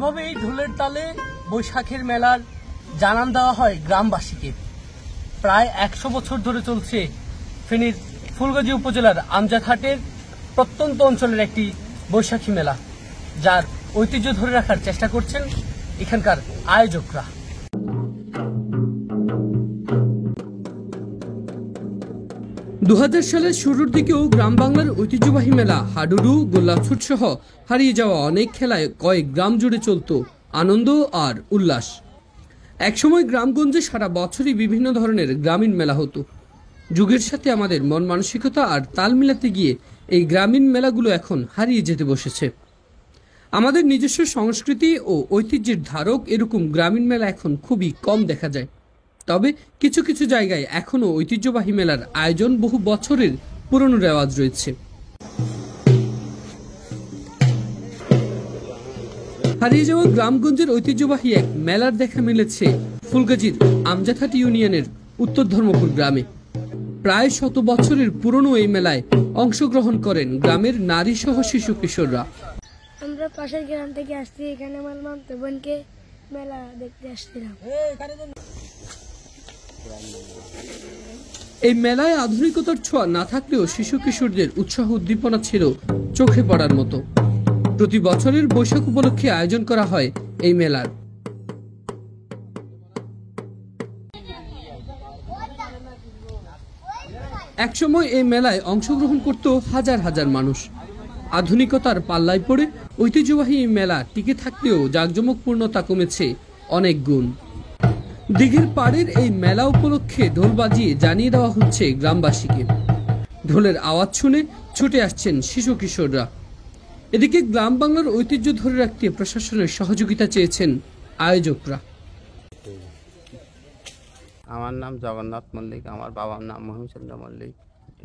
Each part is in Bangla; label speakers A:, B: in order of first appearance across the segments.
A: এভাবেই ঢোলের তালে বৈশাখের মেলার জানান দেওয়া হয় গ্রামবাসীকে। প্রায় 100 বছর ধরে চলছে ফেনীর ফুলগাজী উপজেলার আমজাদহাটের প্রত্যন্ত অঞ্চলের একটি বৈশাখী মেলা, যার ঐতিহ্য ধরে রাখার চেষ্টা করছেন এখানকার আয়োজকরা। 2000 সালের শুরুর দিকেও গ্রাম বাংলার ঐতিহ্যবাহী মেলা হাডুডু, গোল্লাছুট সহ হারিয়ে যাওয়া অনেক খেলায় কয়েক গ্রাম জুড়ে চলত আনন্দ আর উল্লাস। একসময় গ্রামগঞ্জে সারা বছরই বিভিন্ন ধরনের গ্রামীণ মেলা হতো। যুগের সাথে আমাদের মন মানসিকতা আর তাল মিলাতে গিয়ে এই গ্রামীণ মেলাগুলো এখন হারিয়ে যেতে বসেছে। আমাদের নিজস্ব সংস্কৃতি ও ঐতিহ্যের ধারক এরকম গ্রামীণ মেলা এখন খুবই কম দেখা যায়। তবে কিছু কিছু জায়গায় এখনও ঐতিহ্যবাহী মেলার আয়োজন বহু বছরের পুরনো রেওয়াজ রয়েছে। হারিয়ে যাওয়া গ্রামগঞ্জের ঐতিহ্যবাহী এক মেলার দেখা মিলেছে ফুলগাজীর আমজাদহাট ইউনিয়নের উত্তর ধর্মপুর গ্রামে। প্রায় 100 বছরের পুরনো এই মেলায় অংশগ্রহণ করেন গ্রামের নারী সহ শিশু কিশোররা।
B: আমরা পাশের গ্রাম থেকে আসছি, এখানে আমার মামতো বোনকে মেলা দেখতে আসছিলাম।
A: এই মেলায় আধুনিকতার ছোঁয়া না থাকলেও শিশু কিশোরদের উৎসাহ উদ্দীপনা ছিল চোখে পড়ার মতো। প্রতি বছরের বৈশাখ উপলক্ষে আয়োজন করা হয় এই মেলার। একসময় এই মেলায় অংশগ্রহণ করত হাজার হাজার মানুষ। আধুনিকতার পাল্লায় পড়ে ঐতিহ্যবাহী এই মেলা টিকে থাকলেও জাঁকজমকপূর্ণতা কমেছে অনেক গুণ। দিঘির পাড়ের এই মেলা উপলক্ষে ঢোল বাজিয়ে জানিয়ে দেওয়া হচ্ছে গ্রামবাসীকে। ঢোলের আওয়াজ শুনে ছুটে আসছেন শিশু কিশোররা। এদিকে গ্রাম বাংলার ঐতিহ্য ধরে রাখতে প্রশাসনের সহযোগিতা চেয়েছেন আয়োজকরা।
C: আমার নাম জগন্নাথ মল্লিক, আমার বাবার নাম মহিমচন্দ্র মল্লিক।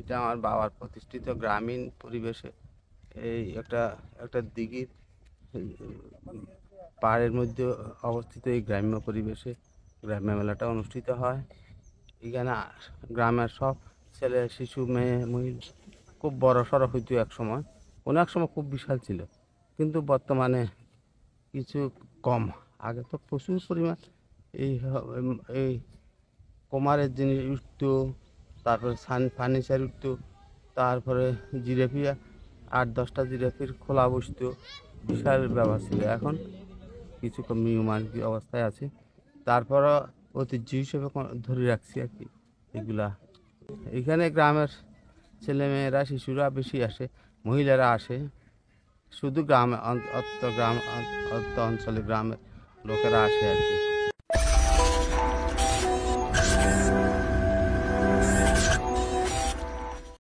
C: এটা আমার বাবার প্রতিষ্ঠিত গ্রামীণ পরিবেশে এই একটা দিঘির পাহাড়ের মধ্যে অবস্থিত এই গ্রাম্য পরিবেশে গ্রাম্য মেলাটা অনুষ্ঠিত হয়। এখানে গ্রামের সব ছেলে, শিশু, মেয়ে, মহিলা খুব বড় সড়ো হইতো একসময়। অনেক সময় খুব বিশাল ছিল, কিন্তু বর্তমানে কিছু কম। আগে তো প্রচুর পরিমাণ এই কুমারের জিনিস উঠত, তারপরে ফার্নিচার উঠত, তারপরে জিরেপিয়া 8-10টা জিরেপির খোলা বসত, বিশাল ব্যাপার ছিল। এখন কিছু নিয়মানুগ অবস্থায় আছে, তারপরও ঐতিহ্য হিসেবে ধরে রাখছি আর কি এগুলা। এখানে গ্রামের ছেলেমেয়েরা, শিশুরা বেশি আসে, মহিলারা আসে, শুধু অঞ্চলে গ্রামের লোকেরা আসে আর কি।